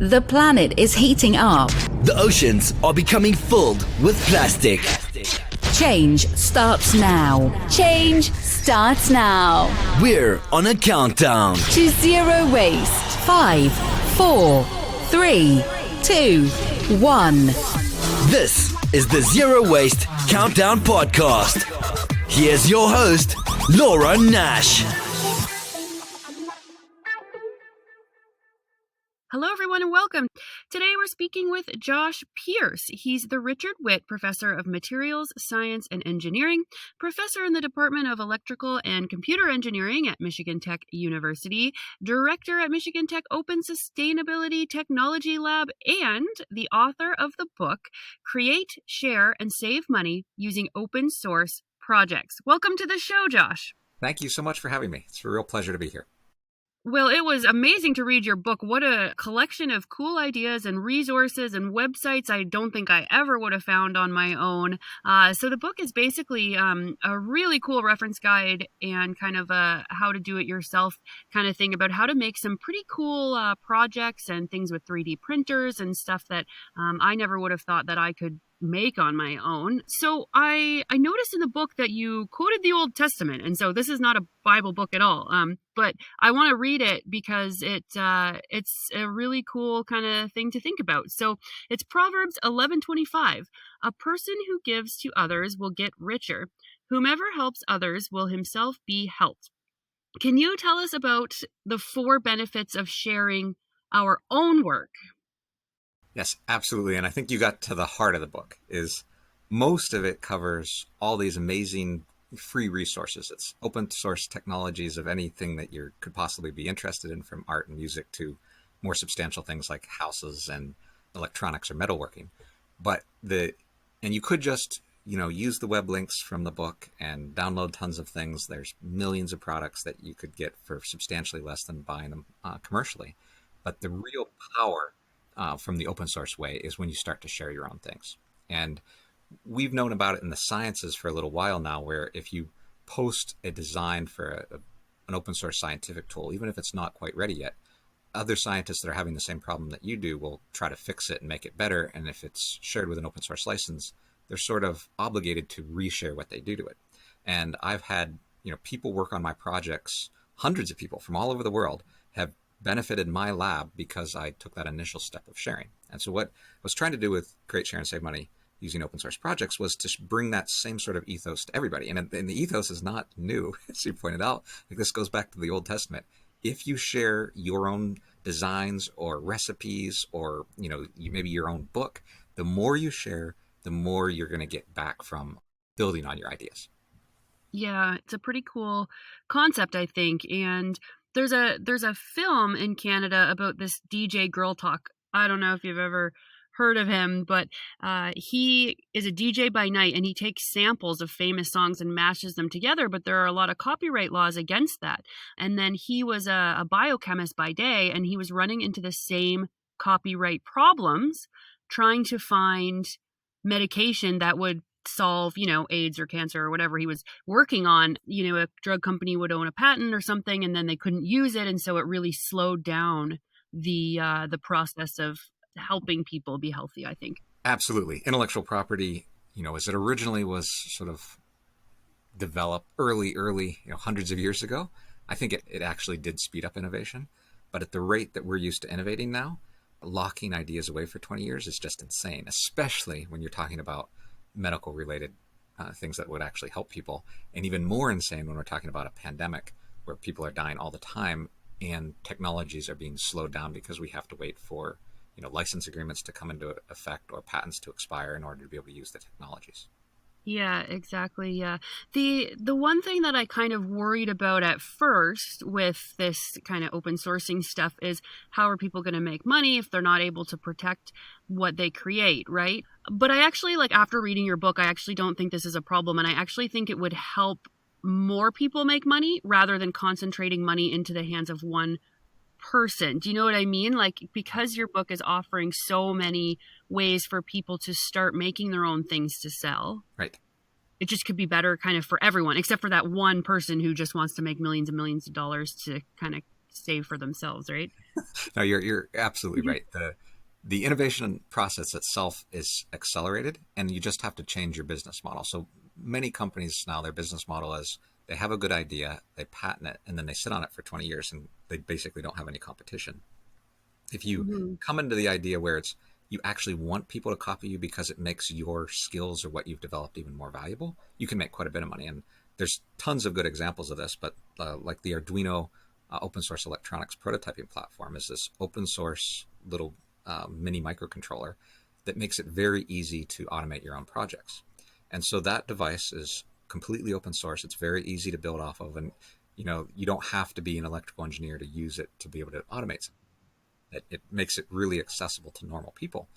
The planet is heating up. The oceans are becoming filled with plastic. Change starts now. Change starts now. We're on a countdown To zero waste. 5, 4, 3, 2, 1. This is the Zero Waste Countdown Podcast. Here's your host, Laura Nash. Hello, everyone, and welcome. Today, we're speaking with Josh Pearce. He's the Richard Witte Professor of Materials Science and Engineering, professor in the Department of Electrical and Computer Engineering at Michigan Tech University, director at Michigan Tech Open Sustainability Technology Lab, and the author of the book, Create, Share, and Save Money Using Open Source Projects. Welcome to the show, Josh. Thank you so much for having me. It's a real pleasure to be here. Well, it was amazing to read your book. What a collection of cool ideas and resources and websites I don't think I ever would have found on my own. So the book is basically a really cool reference guide and kind of a how to do it yourself kind of thing about how to make some pretty cool projects and things with 3D printers and stuff that I never would have thought that I could make on my own. So I noticed in the book that you quoted the Old Testament, and so this is not a Bible book at all. But I want to read it because it's a really cool kind of thing to think about. So it's Proverbs 11:25. A person who gives to others will get richer. Whomever helps others will himself be helped. Can you tell us about the 4 benefits of sharing our own work? Yes, absolutely. And I think you got to the heart of the book. Is most of it covers all these amazing free resources. It's open source technologies of anything that you could possibly be interested in, from art and music to more substantial things like houses and electronics or metalworking. And you could just, use the web links from the book and download tons of things. There's millions of products that you could get for substantially less than buying them commercially. But the real power from the open source way is when you start to share your own things. And we've known about it in the sciences for a little while now, where if you post a design for an open source scientific tool, even if it's not quite ready yet, other scientists that are having the same problem that you do will try to fix it and make it better. And if it's shared with an open source license, they're sort of obligated to reshare what they do to it. And I've had, people work on my projects, hundreds of people from all over the world have benefited my lab because I took that initial step of sharing. And so what I was trying to do with Create, Share, and Save Money using open source projects was to bring that same sort of ethos to everybody. And the ethos is not new, as you pointed out. Like, this goes back to the Old Testament. If you share your own designs or recipes or, maybe your own book, the more you share, the more you're going to get back from building on your ideas. Yeah, it's a pretty cool concept, I think. And there's a film in Canada about this DJ Girl Talk. I don't know if you've ever heard of him, but he is a DJ by night, and he takes samples of famous songs and mashes them together. But there are a lot of copyright laws against that. And then he was a biochemist by day, and he was running into the same copyright problems, trying to find medication that would solve, AIDS or cancer or whatever he was working on. A drug company would own a patent or something, and then they couldn't use it. And so it really slowed down the process of helping people be healthy, I think. Absolutely. Intellectual property, as it originally was sort of developed early, hundreds of years ago, I think it actually did speed up innovation. But at the rate that we're used to innovating now, locking ideas away for 20 years is just insane, especially when you're talking about medical related things that would actually help people. And even more insane when we're talking about a pandemic where people are dying all the time and technologies are being slowed down because we have to wait for license agreements to come into effect or patents to expire in order to be able to use the technologies. Yeah, exactly. Yeah. The one thing that I kind of worried about at first with this kind of open sourcing stuff is how are people going to make money if they're not able to protect what they create, right? But I actually, after reading your book, I actually don't think this is a problem. And I actually think it would help more people make money rather than concentrating money into the hands of one person. Do you know what I mean? Because your book is offering so many ways for people to start making their own things to sell. Right. It just could be better kind of for everyone, except for that one person who just wants to make millions and millions of dollars to kind of save for themselves, right? No, you're absolutely right. The innovation process itself is accelerated, and you just have to change your business model. So many companies now, their business model is they have a good idea, they patent it, and then they sit on it for 20 years, and they basically don't have any competition. If you Mm-hmm. come into the idea where it's you actually want people to copy you because it makes your skills or what you've developed even more valuable, you can make quite a bit of money. And there's tons of good examples of this, but like the Arduino open source electronics prototyping platform is this open source little mini microcontroller that makes it very easy to automate your own projects. And so that device is completely open source. It's very easy to build off of, and you don't have to be an electrical engineer to use it to be able to automate something. It makes it really accessible to normal people.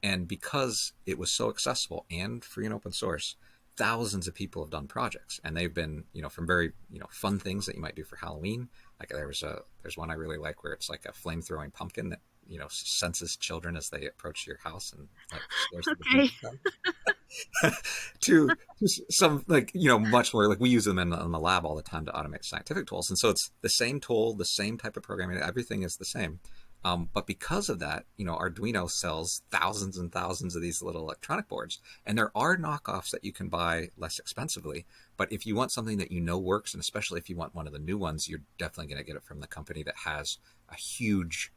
And because it was so accessible and free and open source, thousands of people have done projects, and they've been, from very, fun things that you might do for Halloween. Like there's one I really like where it's like a flame throwing pumpkin that, senses children as they approach your house and like scares Okay. them. to some like, much more like we use them in the lab all the time to automate scientific tools. And so it's the same tool, the same type of programming, everything is the same. But because of that, Arduino sells thousands and thousands of these little electronic boards, and there are knockoffs that you can buy less expensively. But if you want something that works, and especially if you want one of the new ones, you're definitely going to get it from the company that has a huge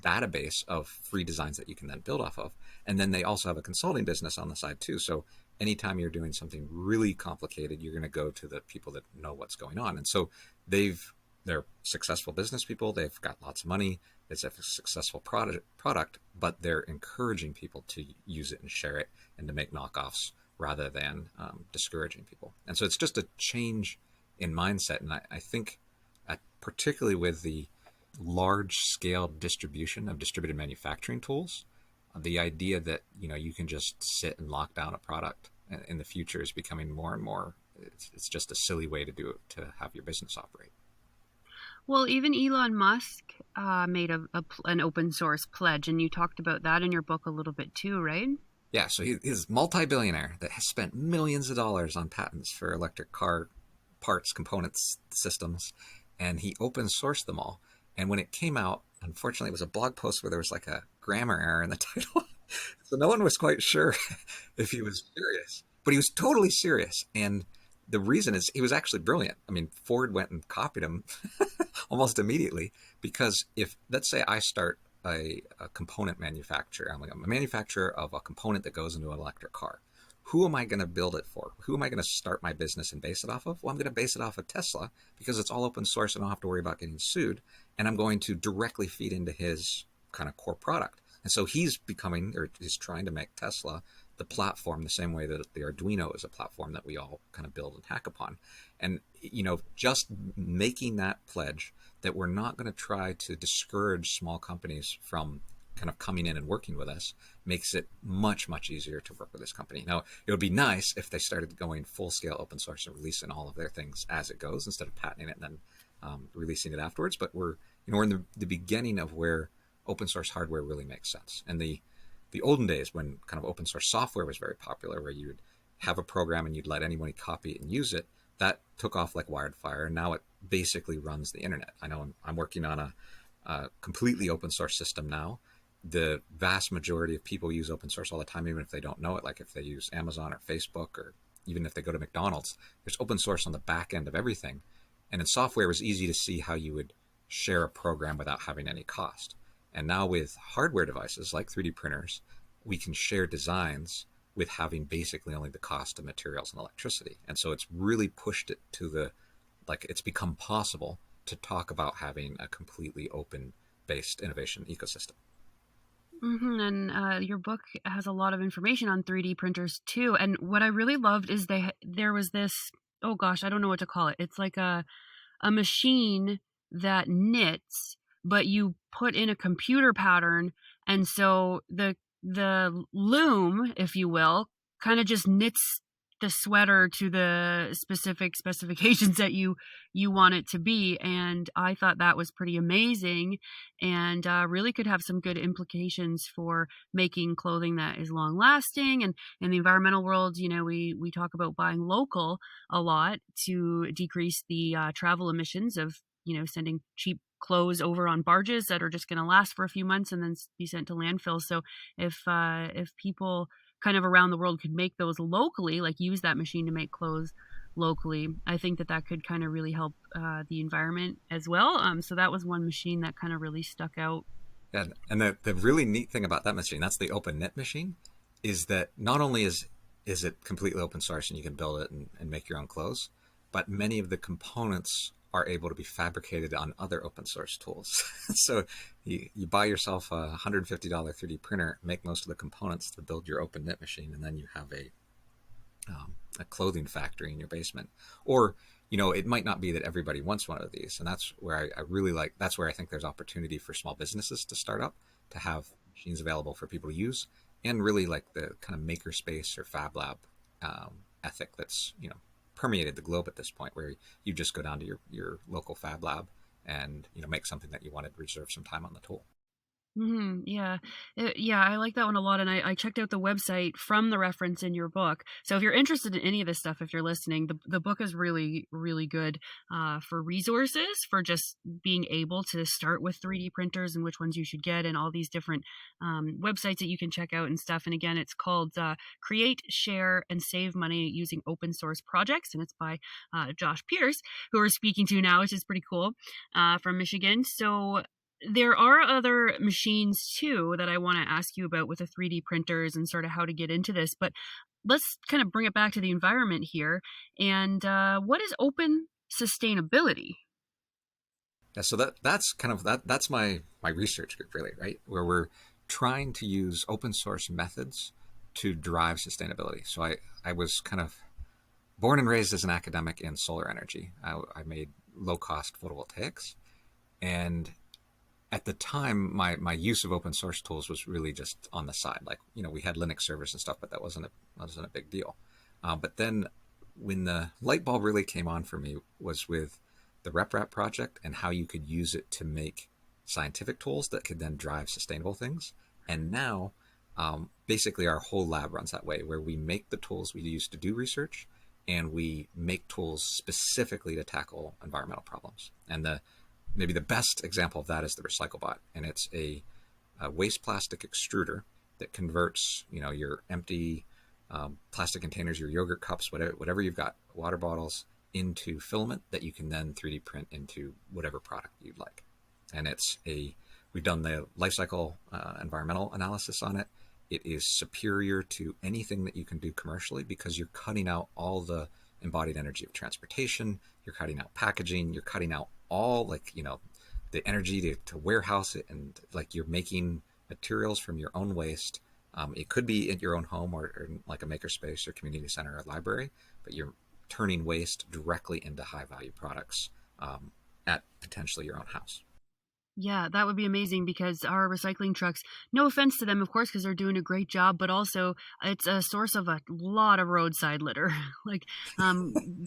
database of free designs that you can then build off of. And then they also have a consulting business on the side too. So anytime you're doing something really complicated, you're going to go to the people that know what's going on. And so they're successful business people. They've got lots of money. It's a successful product, but they're encouraging people to use it and share it and to make knockoffs rather than discouraging people. And so it's just a change in mindset. And I think particularly with the large scale distribution of distributed manufacturing tools, the idea that, you can just sit and lock down a product in the future is becoming more and more, it's just a silly way to do it, to have your business operate. Well, even Elon Musk made an open source pledge, and you talked about that in your book a little bit too, right? Yeah, so he's a multi-billionaire that has spent millions of dollars on patents for electric car parts, components, systems, and he open sourced them all. And when it came out, unfortunately, it was a blog post where there was like a grammar error in the title. So no one was quite sure if he was serious, but he was totally serious. And the reason is he was actually brilliant. I mean, Ford went and copied him almost immediately, because if, let's say I start a component manufacturer, I'm a manufacturer of a component that goes into an electric car. Who am I going to build it for? Who am I going to start my business and base it off of? Well, I'm going to base it off of Tesla because it's all open source and I don't have to worry about getting sued. And I'm going to directly feed into his kind of core product. And so he's trying to make Tesla the platform the same way that the Arduino is a platform that we all kind of build and hack upon. And, just making that pledge that we're not going to try to discourage small companies from kind of coming in and working with us makes it much, much easier to work with this company. Now, it would be nice if they started going full scale open source and releasing all of their things as it goes instead of patenting it and then releasing it afterwards. But we're in the beginning of where open source hardware really makes sense. And the olden days when kind of open source software was very popular, where you would have a program and you'd let anyone copy it and use it, that took off like wildfire. And now it basically runs the internet. I know I'm working on a completely open source system now. The vast majority of people use open source all the time, even if they don't know it. Like if they use Amazon or Facebook, or even if they go to McDonald's, there's open source on the back end of everything. And in software, it was easy to see how you would share a program without having any cost. And now with hardware devices like 3D printers, we can share designs with having basically only the cost of materials and electricity. And so it's really pushed it to it's become possible to talk about having a completely open-based innovation ecosystem. Mm-hmm. And your book has a lot of information on 3D printers too. And what I really loved is there was this, oh gosh, I don't know what to call it. It's like a machine that knits, but you put in a computer pattern, and so the loom, if you will, kind of just knits the sweater to the specific specifications that you want it to be. And I thought that was pretty amazing, and really could have some good implications for making clothing that is long lasting. And in the environmental world, we talk about buying local a lot to decrease the travel emissions of sending cheap clothes over on barges that are just going to last for a few months and then be sent to landfill. So if people kind of around the world could make those locally, like use that machine to make clothes locally, I think that could kind of really help the environment as well. So that was one machine that kind of really stuck out. Yeah, and the really neat thing about that machine, that's the open knit machine, is that not only is it completely open source and you can build it and make your own clothes, but many of the components are able to be fabricated on other open source tools. So you buy yourself a $150 3D printer, make most of the components to build your open knit machine, and then you have a clothing factory in your basement. Or, it might not be that everybody wants one of these. And that's where I really like, that's where I think there's opportunity for small businesses to start up, to have machines available for people to use, and really like the kind of maker space or fab lab ethic that's, permeated the globe at this point, where you just go down to your local fab lab and, make something that you wanted, reserve some time on the tool. Yeah. Yeah, I like that one a lot. And I checked out the website from the reference in your book. So if you're interested in any of this stuff, if you're listening, the book is really, really good for resources, for just being able to start with 3D printers and which ones you should get, and all these different websites that you can check out and stuff. And again, it's called Create, Share, and Save Money Using Open Source Projects. And it's by Josh Pearce, who we're speaking to now, which is pretty cool, from Michigan. So there are other machines too that I want to ask you about with the 3D printers and sort of how to get into this, but let's kind of bring it back to the environment here. And what is open sustainability? Yeah, so that's my research group, really, right? Where we're trying to use open source methods to drive sustainability. So I was kind of born and raised as an academic in solar energy. I made low cost photovoltaics, and at the time, my use of open source tools was really just on the side. Like, we had Linux servers and stuff, but that wasn't a big deal. But then when the light bulb really came on for me was with the RepRap project and how you could use it to make scientific tools that could then drive sustainable things. And now, basically our whole lab runs that way, where we make the tools we use to do research, and we make tools specifically to tackle environmental problems. And maybe the best example of that is the recyclebot, and it's a waste plastic extruder that converts, your empty plastic containers, your yogurt cups, whatever you've got, water bottles, into filament that you can then 3D print into whatever product you'd like. And we've done the life cycle environmental analysis on it. It is superior to anything that you can do commercially, because you're cutting out all the embodied energy of transportation, you're cutting out packaging, you're cutting out all the energy to warehouse it, and like you're making materials from your own waste. It could be in your own home or like a makerspace or community center or library, but you're turning waste directly into high value products at potentially your own house. Yeah, that would be amazing, because our recycling trucks, no offense to them, of course, because they're doing a great job, but also it's a source of a lot of roadside litter. Like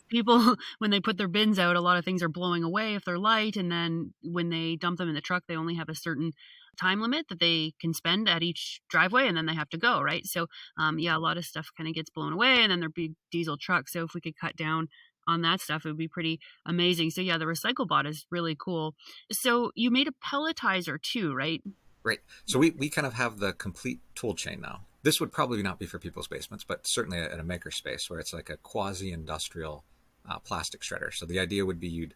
people, when they put their bins out, a lot of things are blowing away if they're light. And then when they dump them in the truck, they only have a certain time limit that they can spend at each driveway, and then they have to go, right? So yeah, a lot of stuff kind of gets blown away, and then they're big diesel trucks. So if we could cut down on that stuff, it would be pretty amazing. So yeah, the recyclebot is really cool. So you made a pelletizer too, right? Right. So we kind of have the complete tool chain now. This would probably not be for people's basements, but certainly at a maker space where it's like a quasi-industrial plastic shredder. So the idea would be you'd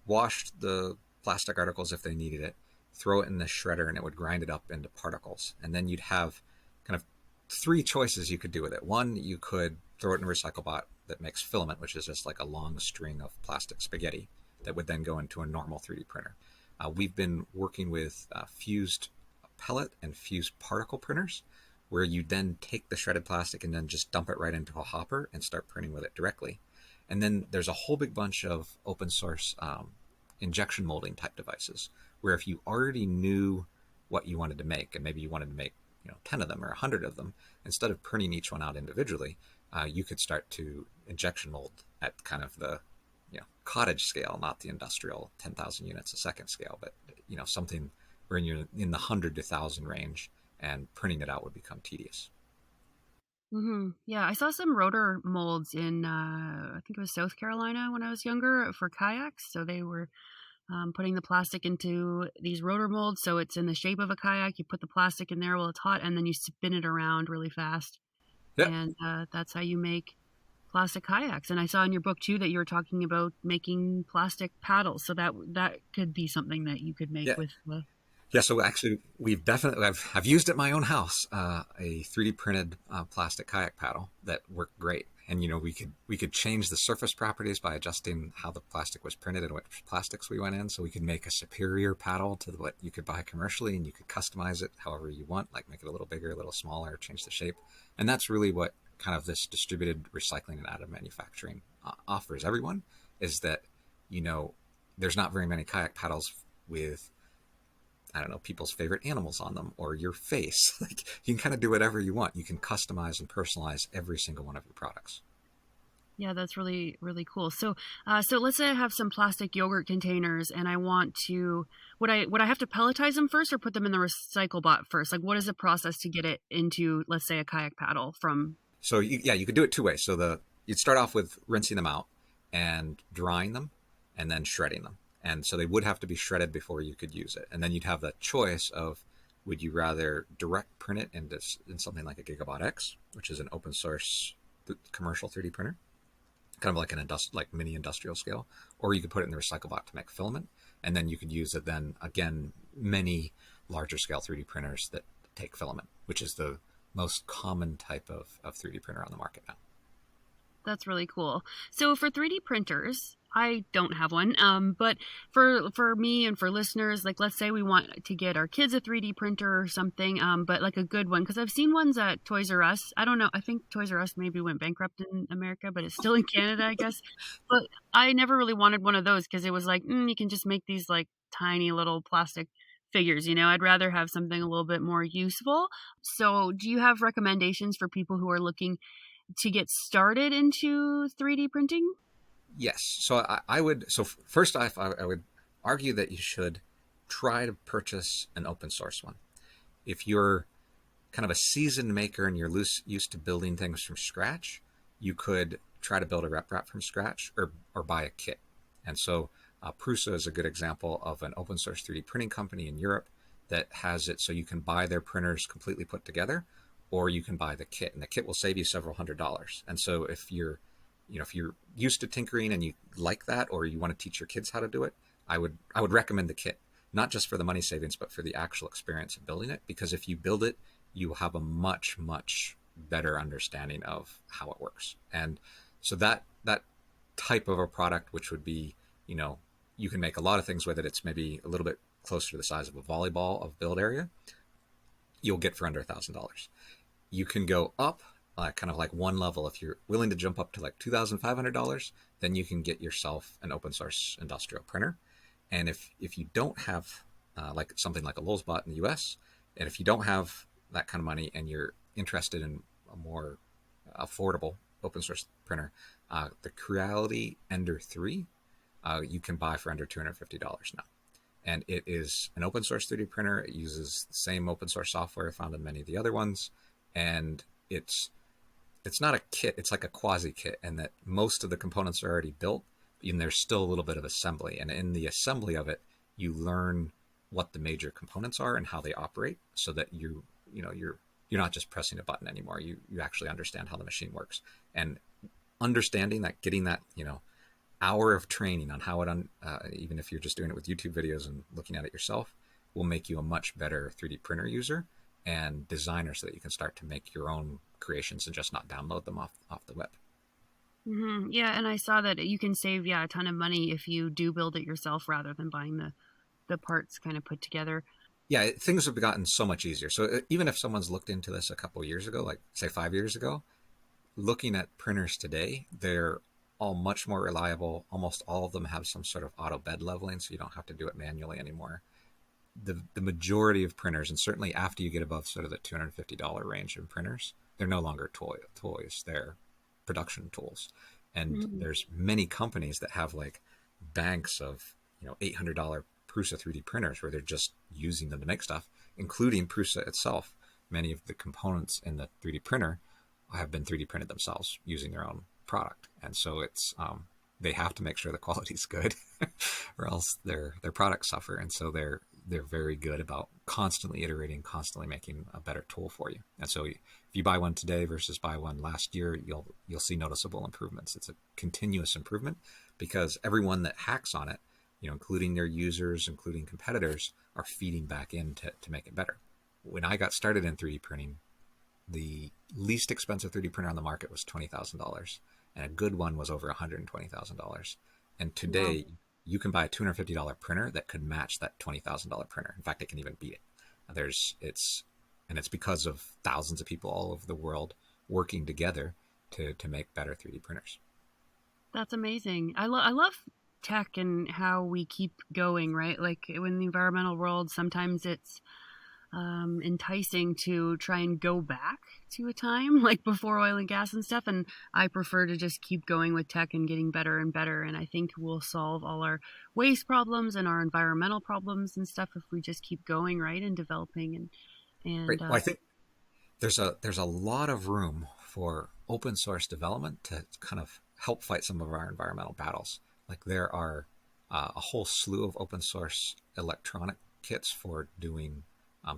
wash the plastic articles if they needed it, throw it in the shredder, and it would grind it up into particles. And then you'd have kind of three choices you could do with it. One, you could throw it in a recyclebot that makes filament, which is just like a long string of plastic spaghetti that would then go into a normal 3D printer. We've been working with fused pellet and fused particle printers, where you then take the shredded plastic and then just dump it right into a hopper and start printing with it directly. And then there's a whole big bunch of open source injection molding type devices, where if you already knew what you wanted to make, and maybe you wanted to make 10 of them or 100 of them, instead of printing each one out individually, you could start to injection mold at kind of the cottage scale, not the industrial 10,000 units a second scale, but something where you're in the 100 to 1,000 range, and printing it out would become tedious. Yeah, I saw some rotor molds in I think it was South Carolina when I was younger for kayaks. So they were putting the plastic into these rotor molds. So it's in the shape of a kayak. You put the plastic in there while it's hot, and then you spin it around really fast. Yep. And that's how you make plastic kayaks. And I saw in your book too that you were talking about making plastic paddles. So that could be something that you could make with. Yeah, so actually, I've used at my own house a 3D printed plastic kayak paddle that worked great. And we could change the surface properties by adjusting how the plastic was printed and what plastics we went in. So we could make a superior paddle to what you could buy commercially, and you could customize it however you want, like make it a little bigger, a little smaller, change the shape. And that's really what kind of this distributed recycling and additive manufacturing offers everyone, is that there's not very many kayak paddles with, I don't know, people's favorite animals on them or your face. Like, you can kind of do whatever you want. You can customize and personalize every single one of your products. Yeah, that's really, really cool. So let's say I have some plastic yogurt containers and I want to, would I have to pelletize them first or put them in the recyclebot first? Like, what is the process to get it into, let's say, a kayak paddle from? So you could do it two ways. So you'd start off with rinsing them out and drying them and then shredding them. And so they would have to be shredded before you could use it. And then you'd have the choice of, would you rather direct print it in something like a Gigabot X, which is an open source commercial 3D printer, kind of like like mini industrial scale, or you could put it in the recyclebot to make filament. And then you could use it then, again, many larger scale 3D printers that take filament, which is the most common type of 3D printer on the market now. That's really cool. So for 3D printers, I don't have one, but for me and for listeners, like, let's say we want to get our kids a 3D printer or something, but like a good one, because I've seen ones at Toys R Us. I don't know. I think Toys R Us maybe went bankrupt in America, but it's still in Canada, I guess. But I never really wanted one of those because it was like, you can just make these like tiny little plastic figures. I'd rather have something a little bit more useful. So do you have recommendations for people who are looking to get started into 3D printing? Yes. So I would. So first off, I would argue that you should try to purchase an open source one. If you're kind of a seasoned maker and you're used to building things from scratch, you could try to build a rep wrap from scratch or buy a kit. And so Pearce is a good example of an open source 3D printing company in Europe that has it so you can buy their printers completely put together, or you can buy the kit, and the kit will save you several $100s. And so if you're used to tinkering and you like that, or you want to teach your kids how to do it, I would recommend the kit, not just for the money savings, but for the actual experience of building it. Because if you build it, you will have a much, much better understanding of how it works. And so that type of a product, which would be, you can make a lot of things with it. It's maybe a little bit closer to the size of a volleyball of build area. You'll get for under $1,000. You can go up kind of like one level. If you're willing to jump up to like $2,500, then you can get yourself an open source industrial printer. And if you don't have like something like a Lulzbot in the US, and if you don't have that kind of money and you're interested in a more affordable open source printer, the Creality Ender 3 you can buy for under $250 now. And it is an open source 3D printer. It uses the same open source software found in many of the other ones. And it's not a kit, it's like a quasi kit, and that most of the components are already built, and there's still a little bit of assembly. And in the assembly of it, you learn what the major components are and how they operate, so that you're not just pressing a button anymore. You actually understand how the machine works. And understanding that, getting that, hour of training on how it, even if you're just doing it with YouTube videos and looking at it yourself, will make you a much better 3D printer user and designer, so that you can start to make your own creations and just not download them off the web. Mm-hmm. Yeah, and I saw that you can save a ton of money if you do build it yourself rather than buying the parts kind of put together. Yeah, things have gotten so much easier. So even if someone's looked into this a couple of years ago, like say 5 years ago, looking at printers today, they're all much more reliable. Almost all of them have some sort of auto bed leveling, so you don't have to do it manually anymore. The majority of printers, and certainly after you get above sort of the $250 range in printers, they're no longer toys. They're production tools. And there's many companies that have like banks of $800 Prusa 3D printers where they're just using them to make stuff, including Prusa itself. Many of the components in the 3D printer have been 3D printed themselves using their own product. And so it's they have to make sure the quality's good, or else their products suffer. And so they're very good about constantly iterating, constantly making a better tool for you. And so if you buy one today versus buy one last year, you'll see noticeable improvements. It's a continuous improvement because everyone that hacks on it, including their users, including competitors, are feeding back in to make it better. When I got started in 3D printing, the least expensive 3D printer on the market was $20,000, and a good one was over $120,000. And today, you can buy a $250 printer that could match that $20,000 printer. In fact, it can even beat it. It's because of thousands of people all over the world working together to make better 3D printers. That's amazing. I love tech and how we keep going, right? Like in the environmental world, sometimes it's enticing to try and go back to a time like before oil and gas and stuff. And I prefer to just keep going with tech and getting better and better. And I think we'll solve all our waste problems and our environmental problems and stuff if we just keep going, right, and developing and Right. Well, I think there's a lot of room for open source development to kind of help fight some of our environmental battles. Like there are a whole slew of open source electronic kits for doing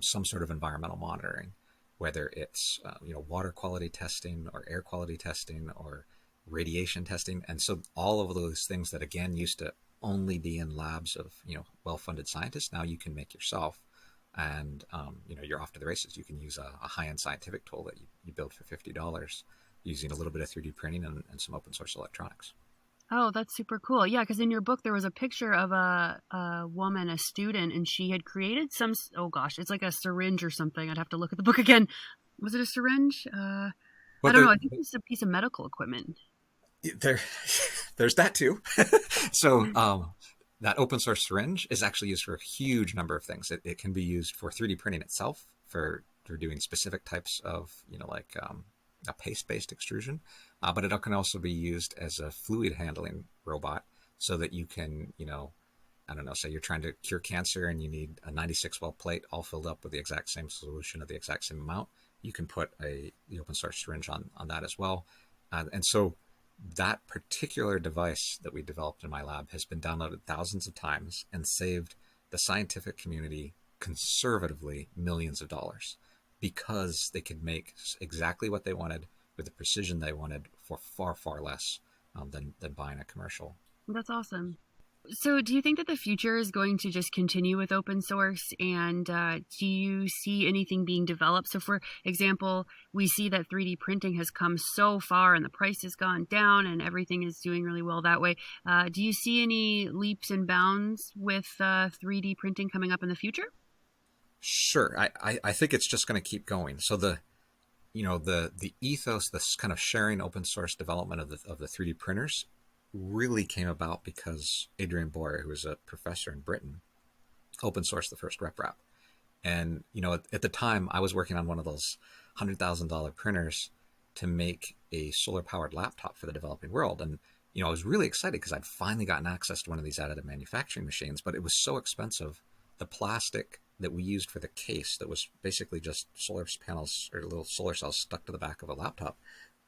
some sort of environmental monitoring, whether it's water quality testing or air quality testing or radiation testing. And so all of those things that again used to only be in labs of well-funded scientists, now you can make yourself, and you're off to the races. You can use a high-end scientific tool that you build for $50 using a little bit of 3D printing and some open source electronics. Oh, that's super cool. Yeah, because in your book, there was a picture of a woman, a student, and she had created it's like a syringe or something. I'd have to look at the book again. Was it a syringe? I don't know. I think it's a piece of medical equipment. There's that too. So that open source syringe is actually used for a huge number of things. It can be used for 3D printing itself, for doing specific types of, a paste-based extrusion, but it can also be used as a fluid handling robot so that you can, say you're trying to cure cancer and you need a 96 well plate all filled up with the exact same solution of the exact same amount. You can put the open source syringe on that as well. And so that particular device that we developed in my lab has been downloaded thousands of times and saved the scientific community conservatively millions of dollars, because they could make exactly what they wanted with the precision they wanted for far, far less than buying a commercial. That's awesome. So do you think that the future is going to just continue with open source? And do you see anything being developed? So for example, we see that 3D printing has come so far and the price has gone down and everything is doing really well that way. Do you see any leaps and bounds with 3D printing coming up in the future? Sure. I think it's just going to keep going. So the ethos, this kind of sharing open source development of the 3D printers really came about because Adrian Boyer, who was a professor in Britain, open sourced the first RepRap. And, at the time I was working on one of those $100,000 printers to make a solar powered laptop for the developing world. And, I was really excited because I'd finally gotten access to one of these additive manufacturing machines, but it was so expensive. The plastic that we used for the case, that was basically just solar panels or little solar cells stuck to the back of a laptop,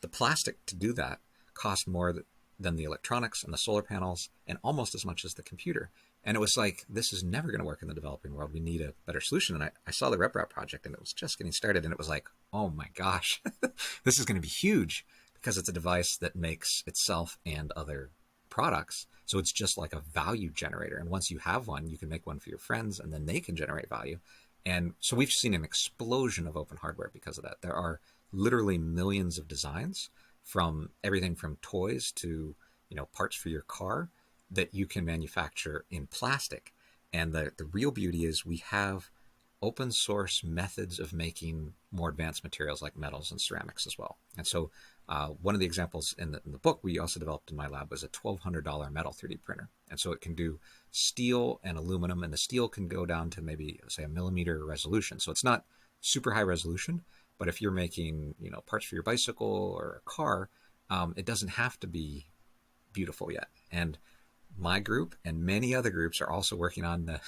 the plastic to do that cost more than the electronics and the solar panels, and almost as much as the computer. And it was like, this is never going to work in the developing world. We need a better solution. And I saw the RepRap project, and it was just getting started, and it was like, oh my gosh, this is going to be huge, because it's a device that makes itself and other products. So it's just like a value generator. And once you have one, you can make one for your friends, and then they can generate value. And so we've seen an explosion of open hardware because of that. There are literally millions of designs, from everything from toys to, parts for your car, that you can manufacture in plastic. And the real beauty is we have open source methods of making more advanced materials like metals and ceramics as well. And so one of the examples in the book we also developed in my lab was a $1,200 metal 3D printer. And so it can do steel and aluminum, and the steel can go down to maybe, say, a millimeter resolution. So it's not super high resolution, but if you're making, parts for your bicycle or a car, it doesn't have to be beautiful yet. And my group and many other groups are also working on the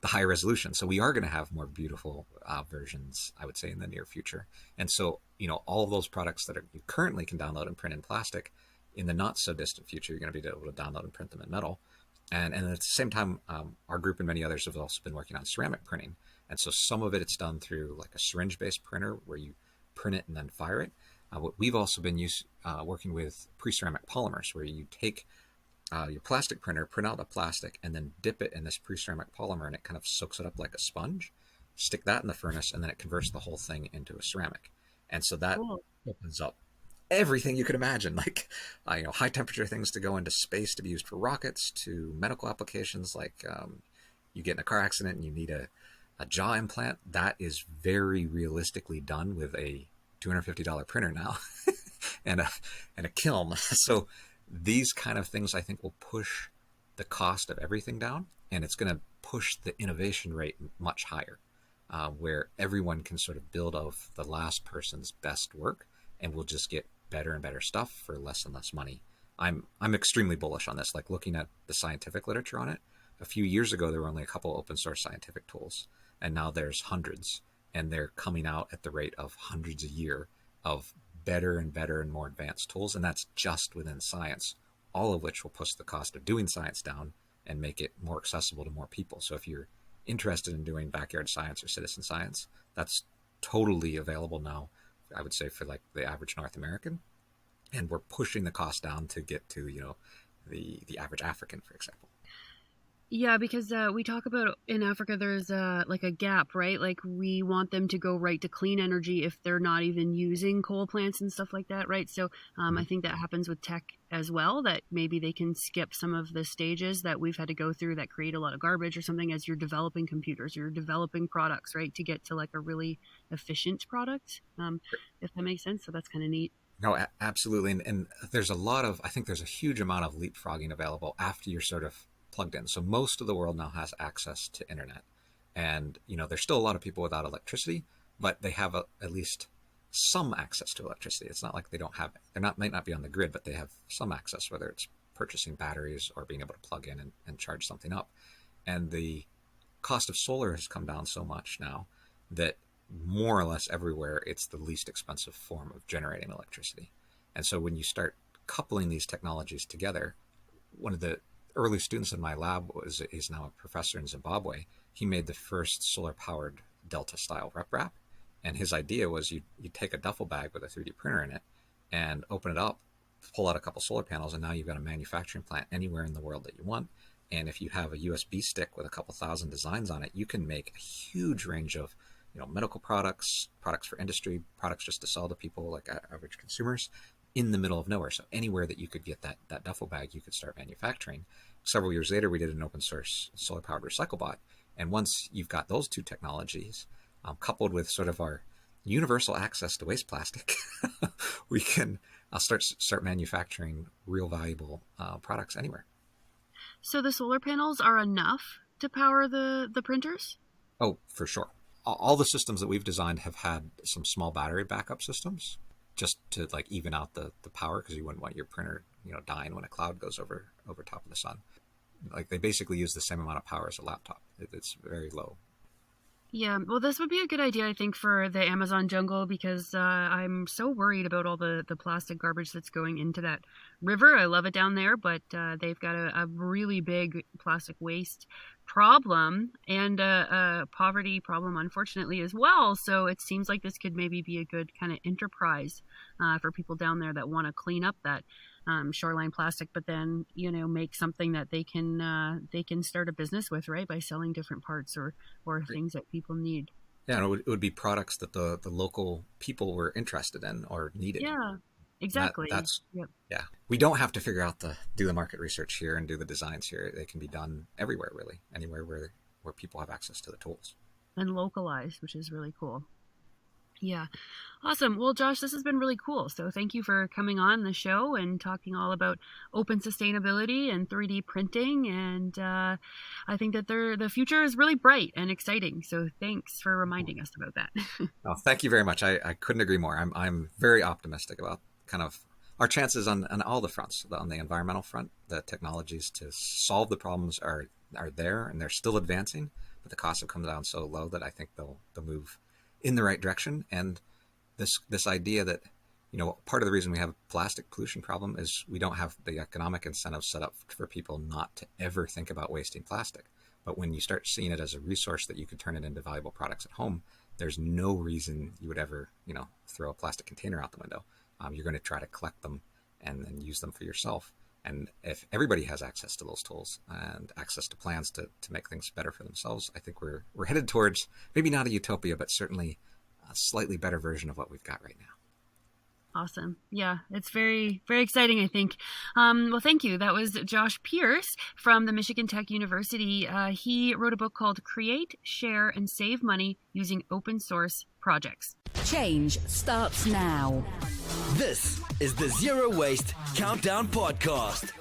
high resolution. So we are going to have more beautiful versions, I would say, in the near future. And so, all of those products that you currently can download and print in plastic, in the not so distant future, you're going to be able to download and print them in metal. And at the same time, our group and many others have also been working on ceramic printing. And so some of it's done through like a syringe-based printer where you print it and then fire it. What we've also been working with pre-ceramic polymers, where you take your plastic printer, print out the plastic, and then dip it in this pre-ceramic polymer, and it kind of soaks it up like a sponge. Stick that in the furnace, and then it converts the whole thing into a ceramic. And so that opens up everything you could imagine, like high temperature things to go into space to be used for rockets, to medical applications like you get in a car accident and you need a jaw implant. That is very realistically done with a $250 printer now and a kiln. So these kind of things, I think, will push the cost of everything down, and it's going to push the innovation rate much higher, where everyone can sort of build off the last person's best work, and we'll just get better and better stuff for less and less money. I'm extremely bullish on this. Like, looking at the scientific literature on it, a few years ago there were only a couple open source scientific tools, and now there's hundreds, and they're coming out at the rate of hundreds a year of better and better and more advanced tools. And that's just within science, all of which will push the cost of doing science down and make it more accessible to more people. So if you're interested in doing backyard science or citizen science, that's totally available now, I would say, for like the average North American. And we're pushing the cost down to get to, the average African, for example. Yeah, because we talk about in Africa, there's like a gap, right? Like, we want them to go right to clean energy if they're not even using coal plants and stuff like that, right? So I think that happens with tech as well, that maybe they can skip some of the stages that we've had to go through that create a lot of garbage or something as you're developing computers, you're developing products, right? To get to like a really efficient product, if that makes sense. So that's kind of neat. No, absolutely. And there's I think there's a huge amount of leapfrogging available after you're sort of plugged in. So most of the world now has access to internet, and there's still a lot of people without electricity, but they have at least some access to electricity. It's not like they don't have it. Might not be on the grid, but they have some access, whether it's purchasing batteries or being able to plug in and charge something up. And the cost of solar has come down so much now that more or less everywhere it's the least expensive form of generating electricity. And so when you start coupling these technologies together, one of the early students in my lab is now a professor in Zimbabwe. He made the first solar-powered Delta-style rep wrap, and his idea was you take a duffel bag with a 3D printer in it and open it up, pull out a couple solar panels, and now you've got a manufacturing plant anywhere in the world that you want. And if you have a USB stick with a couple thousand designs on it, you can make a huge range of medical products for industry, products just to sell to people like average consumers, in the middle of nowhere. So anywhere that you could get that duffel bag, you could start manufacturing. Several years later, we did an open source solar powered recyclebot. And once you've got those two technologies, coupled with sort of our universal access to waste plastic, we can start manufacturing real valuable products anywhere. So the solar panels are enough to power the printers? Oh, for sure. All the systems that we've designed have had some small battery backup systems, just to like even out the power, because you wouldn't want your printer dying when a cloud goes over top of the sun. Like, they basically use the same amount of power as a laptop. It's very low. Yeah, well, this would be a good idea, I think, for the Amazon jungle, because I'm so worried about all the plastic garbage that's going into that river. I love it down there, but they've got a really big plastic waste problem and a poverty problem, unfortunately, as well. So it seems like this could maybe be a good kind of enterprise for people down there that want to clean up that shoreline plastic, but then make something that they can start a business with, right, by selling different parts or things that people need. Yeah, and it would be products that the local people were interested in or needed. Yeah, exactly. Yep. Yeah. We don't have to do the market research here and do the designs here. They can be done everywhere, really, anywhere where people have access to the tools. And localized, which is really cool. Yeah. Awesome. Well, Josh, this has been really cool. So thank you for coming on the show and talking all about open sustainability and 3D printing. And I think that the future is really bright and exciting. So thanks for reminding us about that. Well, thank you very much. I couldn't agree more. I'm very optimistic about kind of our chances on all the fronts. On the environmental front, the technologies to solve the problems are there, and they're still advancing, but the costs have come down so low that I think they'll move in the right direction. And this idea that Part of the reason we have a plastic pollution problem is we don't have the economic incentives set up for people not to ever think about wasting plastic. But when you start seeing it as a resource that you can turn it into valuable products at home, there's no reason you would ever, throw a plastic container out the window. You're going to try to collect them and then use them for yourself. And if everybody has access to those tools and access to plans to make things better for themselves, I think we're headed towards maybe not a utopia, but certainly a slightly better version of what we've got right now. Awesome. Yeah, it's very, very exciting, I think. Well, thank you. That was Josh Pearce from the Michigan Tech University. He wrote a book called Create, Share, and Save Money Using Open Source Projects. Change starts now. This is the Zero Waste Countdown Podcast.